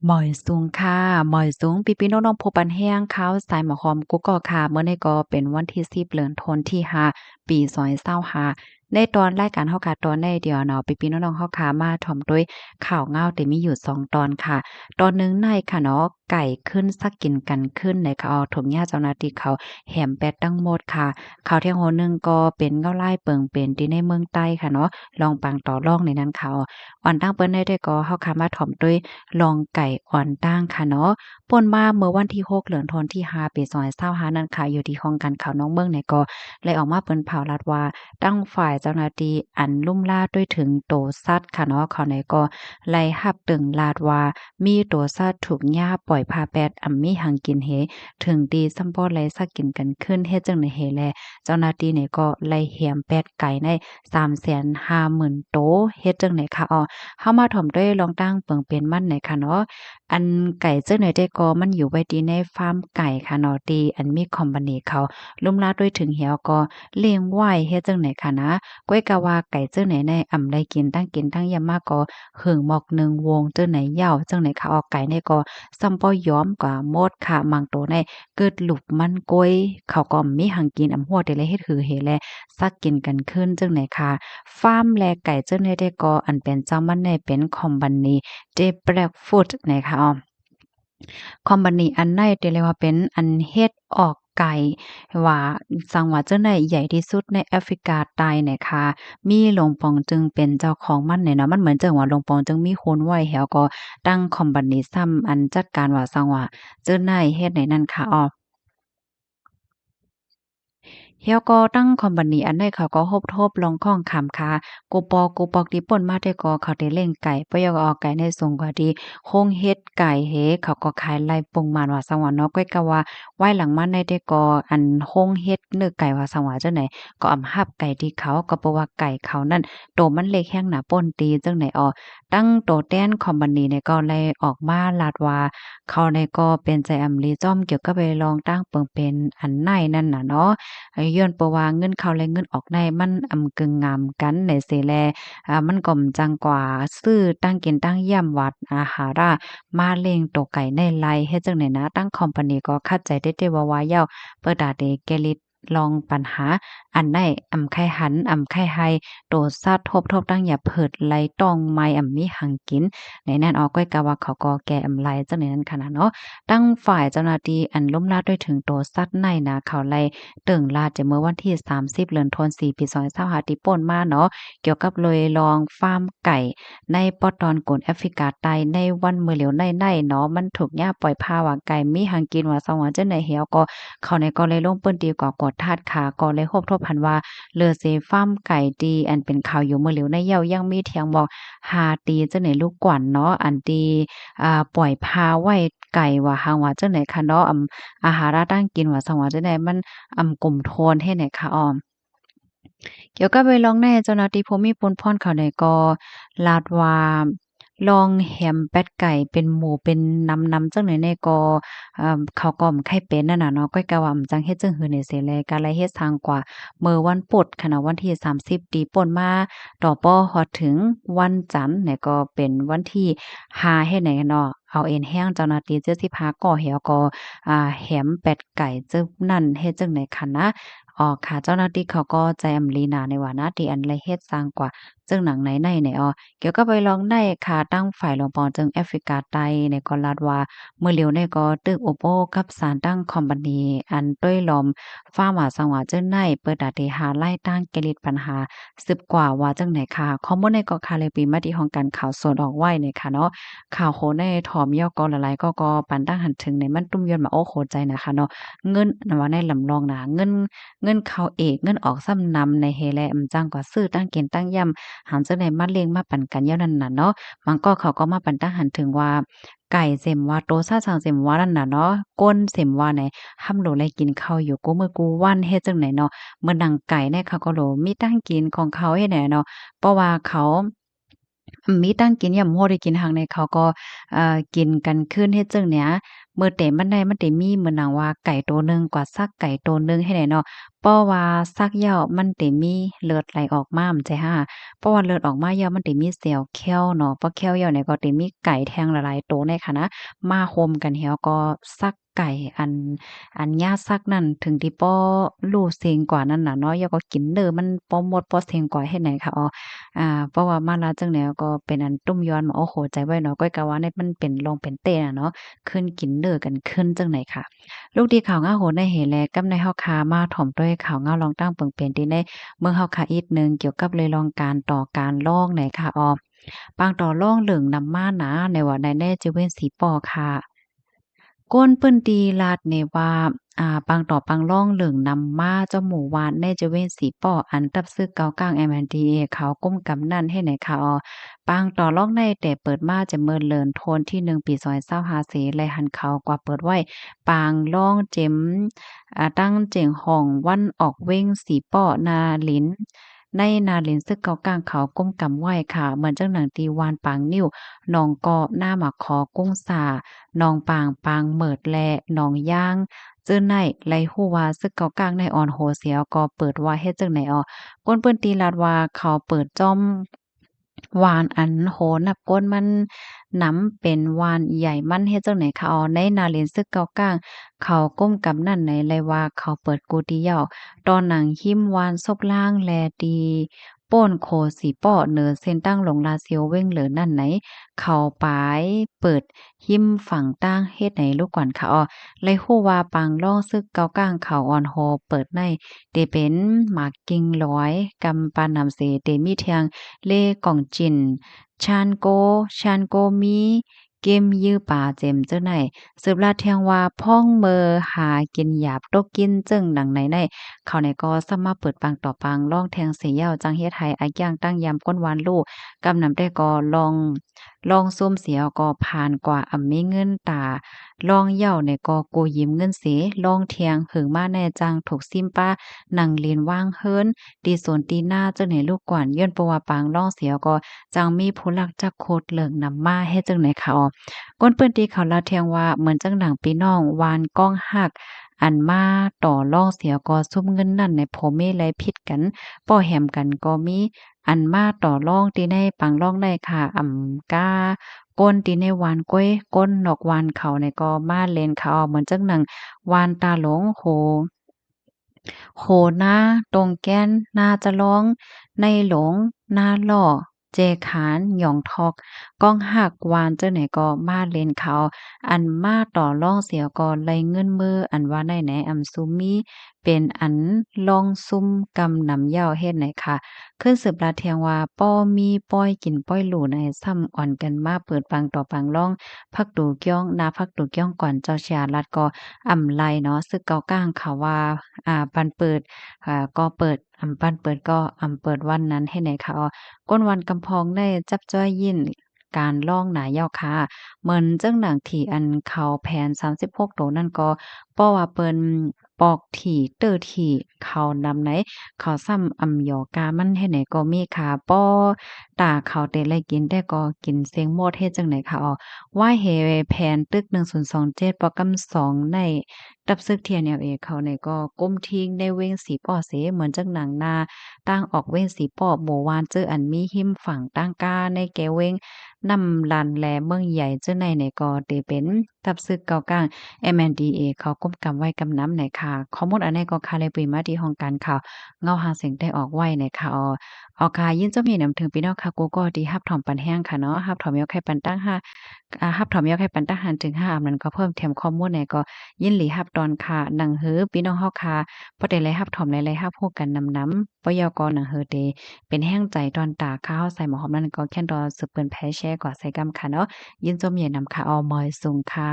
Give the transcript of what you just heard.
หมอยสูงค่ะหมอยสูงพี่ๆน้องๆผู้ปันแห้งข้าวสายหมอหอมกุ๊กก็ค่ะเมื่อนี้ก็เป็นวันที่10เดือนธันวาคมที่5ปี2025ในตอนรายการเฮาค่ะตอนในเดียวเนาะพี่ๆน้องๆเฮาค่ะมาถ่อมด้วยข่าวเหงาที่มีอยู่2ตอนค่ะตอนหนึ่งในค่ะเนาะไก่ขึ้นสักกินกันขึ้นในค่ะถมหญ้าเจ้าหน้าที่เขาแหมแปดตั้งหมดค่ะข่าวเที่ยงโหนึงก็เป็นเงาลายเปิงเป็นที่ในเมืองใต้ค่ะเนาะลองปังต่อรองในนั้นค่ะอ่อนตั้งเปิ้นได้ด้วยก็เฮาค่ะมาถ่อมด้วย ลองไก่อ่อนตั้งค่ะเนาะป่นมาเมื่อวันที่6เดือนธันวาคมที่5ปี2025นั่นค่ะอยู่ที่ห้องการข่าวน้องเมืองเนี่ยก็เลยออกมาเปิ้นเผารัดว่าตั้งฝ่ายเจ้าหน้าที่อันลุ่มล่าด้วยถึงโตสัตว์ค่ะเนาะเขาไหนก็ไล่หับตึงลาดว่ามีโตสัตว์ถูกหญ้าปล่อยพาแปดอำมีหังกินเหถึงดีซัมบ่ไล่สักกินกันขึ้นเฮ็ดจังได๋เหแลเจ้าหน้าที่เนี่ยก็ไล่แหมแปดไก่ใน350,000โตเฮ็ดจังได๋คะเฮามาถ่อมด้วยลองตั้งเปิงเป็นมันหน่อยค่ะเนาะอันไก่เจ้าไหนได้ก็มันอยู่ไว้ดีในฟาร์มไก่ค่ะเนาะที่อันมีคอมพานีเขาลุ่มลาด้วยถึงเหี่ยวก็เลี้ยงไว้เฮ็ดจั่งไหนค่ะนะก้อยกะว่าไก่เจ้าไหนในได้กินตั้งยามมาก็หึงหมอกหนึ่งวงเจ้าไหนยาวจั่งไหนค่ะไก่เนี่ยก็ซ้ำบ่ยอมกว่าหมดค่ะบางตัวในเกิดหลุบมันก้อยเขาก็มีหังกินหัวแต่ละเฮ็ดหือเฮแลซักกินกันขึ้นจั่งไหนค่ะ ฟาร์มแลไก่เจ้าเนได้ก็อันเป็นเจ้ามันในเป็นคอมพานีเจแบล็กฟูดนะคะคอมพานีอันในเรียกว่าเป็นอันเฮ็ดออกไก่ว่าสังว่าเจ้าไหนใหญ่ที่สุดในแอฟริกาใต้นะคะมีหลวงปองจึงเป็นเจ้าของมันเนี่ยเนาะมันเหมือนจังว่าหลวงปองจึงมีคนไว้แฮวก็ตั้งคอมพานีซ้ำอันจัดการว่าสังว่าเจ้าไหนเฮ็ดในนั้นค่ะเฮียก็ตั้งคอมพานีอันใดเขาก็ทบลองข้องขำค่ะกูปอกที่ป่นมาได้ก็เขาได้เล่งไก่ปะยอกเอาไก่ในทรงกว่าดีโคงเฮ็ดไก่เฮเขาก็ขายไล่ปรุงมานว่าสังว่าเนาะก้อยกะว่าไว้หลังมันได้ก็อันโคงเฮ็ดเนื้อไก่ว่าสังว่าจังไหนก็อำหับไก่ที่เขาก็เพราะว่าไก่เขานั่นโตมันเล็กแห้งหนาป่นตีจังไหนตั้งโตแต้นคอมพานีเนี่ยก็เลยออกมาลาดว่าเขาเนี่ยก็เป็นใจอำลีจ้อมเกี่ยวกับไปลองตั้งเปิงเป็นอันในนั่นน่ะเนาะ ย้อนเพราะว่าเงินเข้าและเงินออกในมันกึ่งงามกันในเสิแลมันก็จังกว่าซื้อตั้งกินตั้งย่ำวัดอาหารามาเล็งตกไก่ในไลเฮ็ดจังได๋นะตั้งคอมพานีก็คัดใจได้ว่าเย้าเปิดดาเดแกลิดลองปัญหาอันใดไข่หันไข่ไฮโตซัดทบตั้งอย่าเพิดไหลต้องไม้มีหังกินในนั้นก้อยกะว่าเขาก็แก่ไหลจังได๋นั้นขนาดเนาะตั้งฝ่ายเจ้าหน้าที่อันล้มลาดด้วยถึงโตซัดในนะเขาไล่ เติ่งลาดจะเมื่อวันที่30เดือนธันวาคมปี2025ที่ป่นมาเนาะเกี่ยวกับเลยลองฟาร์มไก่ในปอตอนกลแอฟริกาใต้ในวันมื้อเหลียวในเนาะมันถูกหญ้าปล่อยพาว่าไก่มีหังกินว่าสว่าจังได๋เหี่ยวก็เขาในก็เลยลงเปิ้นดีกว่ากดทาดขาก็เลยทบหันว่าเลอเซฟาร์มไก่ดีอันเป็นข่าวอยู่มื้อเหลียวในเย้ายังมีเถียงบอกหาตีจังได๋ลูกกวนเนาะอันที่ปล่อยพาไว้ไก่ว่าหางว่าจังได๋คะเนาะอาหาราตั้งกินว่าสังว่าจังได๋มัน กลุ่มโทนให้ไหนคะเกี่ยวกับไปลองในเจ้าหน้าที่ภูมิพลพ่อนเขาเนี่ยก็ลาดว่าลองแหมเป็ดไก่เป็นหมูเป็นนำจังไหนเนี่ยก็เขาก็บ่ค่อยเป็นนั่นน่ะเนาะก้อยกะว่าจังเฮ็ดจังหือนี่เสิแลก็เลยเฮ็ดทางกว่ามื้อวันพุธค่ะเนาะวันที่30ตีป่นมาต่อปอฮอดถึงวันจันทร์เนี่ยก็เป็นวันที่5เฮ็ดไหนเนาะเอาเอ็นแห้งเจ้าหน้าที่เจ้าสิพาก่อแหวก็แหมเป็ดไก่จึกนั่นเฮ็ดจังไหนคะนะค่ะเจ้าหน้าที่เขาก็ใจอำลีนาในว่านะที่อันไรเฮ็ดสร้างกว่าซึ่งหนังในเกี่ยวกับไปลองได้ค่ะตั้งฝ่ายลองปองจึงแอฟริกาใต้ในก็ลาดว่าเมื่อเร็วเนี่ยก็ตึกโอโปกับสารตั้งคอมพานีอันต้วยลอมฟ้าหว่าสังหว่าเจ้าในเปิดดาเดหาไล่ตั้งเกลิดปัญหาสืบกว่าว่าจังไหนค่ะข้อมูลในก็ค่ะเลยปีมาที่ของการข่าวสดออกไว้เนี่ยค่ะเนาะข่าวโหในถอมยอก็หลายๆก็ปันตั้งหันถึงในมันตุ้มยอนมาโอ้โหใจนะคะเนาะเงินว่าในลำลองนะเงินเข้าเอกเงินออกซ้ำนำในเฮแลจังกว่าซื้อตั้งกินตั้งย่ำหันจังได๋มาเลี้ยงมาปั่นกันยาวนั่นน่ะเนาะมันก็เขาก็มาปั่นตั้งหันถึงว่าไก่เส็มว่าโตซ่าซังเส็มว่านั่นน่ะเนาะก้นเส็มว่าไหนห้ำโหลแลกินข้าวอยู่กูมื้อกูวันเฮ็ดจังไหนเนาะเหมือนดังไก่เนี่ยเขาก็โหลมีตั้งกินของเขาเฮ็ดแหนเนาะเพราะว่าเขามีตั้งกินยามโฮได้กินหังในเขาก็กินกันคืนเฮ็ดจังเนี้ย มื้อเต็มมันได้มันเต็มีเหมือนหนังว่าไก่ตัวหนึ่งกว่าซักไก่ตัวหนึ่งให้ไหนเนาะเพราะว่าซักเหย้ามันเต็มีเลือดไหลออกมามันใจห่าเพราะว่าเลือดออกมาเหย้ามันเต็มีเซลล์แคลเนาะเพราะแคลเหย้าเนี่ยก็เต็มีไก่แท้งหลายๆตัวในค่ะนะมาโฮมกันแล้วก็ซักไก่อันยาซักนั่นถึงที่ป้อรู้เซ็งกว่านั้นน่ะเนาะแล้วก็กินเด้อมันป้อมดป้อเซ็งกว่าเฮ็ดไหนค่ะเพราะว่ามาลาจังแนวก็เป็นอันตุ้มย้อนมาโอ้โฮใจไว้เนาะก้อยกะว่าเนี่ยมันเป็นรองเป็นเต้อะเนาะขึ้นกินเด้อกันขึ้นจังไหนค่ะลูกดีข่าวงาโหนได้เห็นแลกำในเฮาคามาถ่อมด้วยข่าวงาลองตั้งเปิงเป็นที่ในเมืองเฮาคาอีกหนึ่งเกี่ยวกับเลยลองการต่อการลองไหนค่ะปางต่อรองเหลืองนำมาหนาในว่าในแน่จะเว้นสีปอค่ะก้นเปิ้นตีลาดเนว่าปังต่อปังล่องเหลืองนำมาเจ้าหมู่วานแน่จะเว้นสีป้ออันตับซึกเกากลาง MNDAA เขาก้มกำนั่นให้ไหนค่ะปังต่อลอกในแต่เปิดมาจะเมินเลินโทนที่1ปี2025เสไลหันเขากว่าเปิดไว้ปางล่องเจ็มตั้งเจียงห้องวันออกเว้งสีป้อนาหลินในนาหลินซึกเกากลางเขาก้มกำไหวค่ะเหมือนจังหนังตีวานปางนิ้วหนองเกาะหน้าหมักคอกุ้งสา หนองปางปางเหมิดแลหนองย่างเจิ้นไน้ไลฮู้ว่าซึกเกากลางในอ่อนโหเสียวก็เปิดว่าเฮ็ดจั่งใดก้นเปิ้นตีลาดว่าเขาเปิดจ้อมวานอันโหนับก้นมันหนำเป็นวานใหญ่มันเฮ็ดจั่งใดคะในนาเล่นซึกเกากลางเขาก้มกำนั่นไหนเลยว่าเขาเปิดกูติเหย้าตอนหนังหิมวานซบล่างแลตีโป้นโคสีป้อเหนือเส้นตั้งหลงลาเซียวเว้งเหลือนั่นไหนเขาปายเปิด หิมฝั่งตั้งเฮ็ดให้ลูกกวนค่ะเลยฮู้ว่าปังล่องซึกเกากลางเขาอ่อนโฮเปิดในเตเป็นหมากกิ่งร้อยกำปานนำเสเตมีเทียงเลก่องจินชานโกมีเกมยื้อป่าเจมเจ้าไหนสืบลาดเทียงว่าพ่องเมอหากินหยาบตกกินจึงดังไหนในเขาในก็สามารถเปิดปังต่อปังล่องแทงเสียาวจังเฮ็ดให้อาย่างตั้งยามก้นวานลูกกำนำได้ก็ลองซุ่มเสียก็ผ่านกว่าอำมีเงินตาลองเหย้าในก็กูยิ้มเงินเสลองเทียงหึงมาแน่จังถูกซิมป้านั่งเลียนว่างเฮิรนตีสนตีหน้าเจ้าไหนลูกกวนย้อนเพราะว่าปางลองเสียก็จังมีผู้หลักจักโคตรเหลิงนำมาเฮ็ดจังไหนค่ะก้นเปิ้นที่เขาลาเทียงว่าเหมือนจังหนังพี่น้องวานก้องหักอันมาต่อรองเสียก็ซุ่มเงินนั่นในโพเมไลผิดกันป้อแหมกันก็มีอันมาต่อรองที่ในปังรองได้ค่ะกาก้นที่ในวานก้อยก้นนอกวานเขาในก็มาเลนเขาเหมือนจังหนังวานตาหลงโหน้าตรงแก้นนาจะร้องในหลงนาล่อเจขานหย่องทอกก้องหักวานเจ้าไหนก็มาเล่นเขาอันมาต่อร่องเสียก็ไล่เงินมืออันว่าไหนซุมมีเป็นอันลองซุ่มกำนำเหย้าเฮ็ดไหนค่ะขึ้นสืบลาเทียงว่าป้อมีป้อยกินป้อยหลูในซ้ำอ่อนกันมาเปิดปังต่อปังร่องพักดูเกี้ยงนาพักดูเกี้ยงก่อนเจ้าชาลัดก็ไลเนาะซึกเกาก้างค่ะว่าปันเปิดก็เปิดปันเปิดก็เปิดวันนั้นให้ไหนค่ะก้นวันกำพองได้จับจ้อยยินการล่องหนาเย้าค่ะเหมือนจังหนังที่อันเขาแผน36โตนั่นก็เพราะว่าเปิ้นปอกถี่เตอถี่เขานำไหนเขาซ้ำหยอกามันเฮ็ดไหนก็มีค่ะป้อตาเขาเตไลกินแต่ก็กินเสียงโมดเฮ็ดจังไหนค่ะว่าเหแผนตึก1027ปอกำ2ในตับซึก TNLA เขาเนี่ยก็ก้มทิ้งในเว้งสีป้อเสเหมือนจังหนังนาตั้งออกเว้งสีป้อหมู่วานเจออันมีหิมฝั่งตั้งกาในแกเว้งนำลันแลเมืองใหญ่เจ้าในเนี่ยก็เตเป็นตับซึกเก่ากลาง MNDAA เขาก้มกำไว้กำน้ำไหนค่ะข้อมูลอันนี้ก็ค่ะเลยปริมาที่ห้องการข่าวเงาหาเสียงได้ออกไว้ในค่ะค่ะยินจมมีนำถึงพี่น้องค่ะกูก็ที่ฮับถอมปันแห้งค่ะเนาะฮับถอมยกให้ปันตั้ง5ฮับถอมยกให้ปันตั้งหันถึง5อำนั้นก็เพิ่มเติมข้อมูลในก็ยินหลีฮับตอนค่ะหนังหือพี่น้องเฮาค่ะบ่ได้ไลฮับถอมไลฮับฮู้กันนำปยกหนังหือเดเป็นแห้งใจตอนตาข้าวใส่หมอหอมนั้นก็แค่นรอสืบเปิ้นแพ้แชร์กว่าใส่กำค่ะเนาะยินจมเย็นนำค่ะมอยสูงค่ะ